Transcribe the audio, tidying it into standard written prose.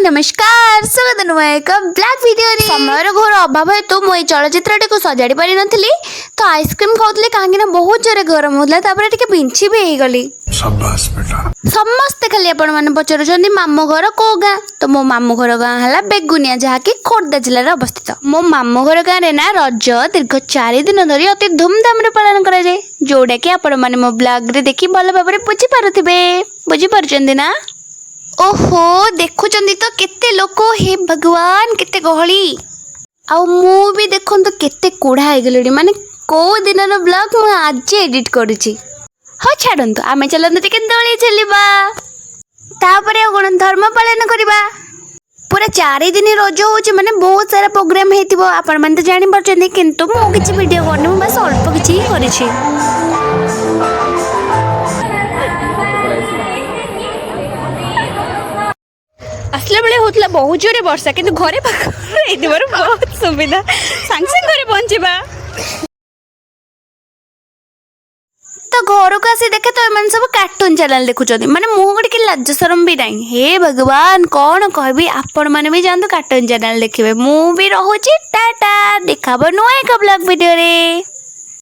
नमस्कार स्वागत नुआ एक ब्लैक वीडियो रे समय घोर अभाव हेतु मु चलचित्र टी को सजाड़ी पारि नथली तो आइसक्रीम खाउतली काहे ना बहुत जोरे गरम होतला तापर टिके बिंची भी हे गली। शाबाश बेटा। समस्ते खाली आपण माने पचारुछन्ती मामू घर को गाँ तो मो मामू घर गाँ हला बेगुनिया जहा कि खोर्धा जिले रे अवस्थित। मो मामू घर गाँ रे ना रज दीर्घ 4 दिन धरी अति धूमधाम रे पालन करा जाय जोडा कि आपण माने मो ब्लॉग रे देखि भल भाबरे बुझी पारुथिबे बुझी पारुचंदी ना। ओहो देखुचंदी तो केते लोक हे भगवान केते गहली आउ मु भी देखन तो केते कोढ़ा हे गलडी माने को दिन रो ब्लॉग मु आज एडिट करूची। हो छाडंतु आमे चलंतु टिके दोली चलिबा तापरे कोन धर्म पालन करबा। पूरा 4 दिन रज होची माने बहुत सारा प्रोग्राम हेतिबो आपण मन तो जानि परचंदी किंतु मु किछि वीडियो करनी मु बस अल्प किछि करिछि। असला बेले होतला बहुत जोरे वर्षा किंतु घरे बहुत सुविधा सांग सांग घरे पहुंचीबा तो घर को आसी देखे तो एमन सब कार्टून चैनल देखुचंदी माने मु गड के लाज शरम भी नहीं। हे भगवान कौन कहबी आपण माने भी जानतो कार्टून चैनल देखिबे मु भी रहूची टाटा देखाबो नुआ एक ब्लॉग वीडियो रे।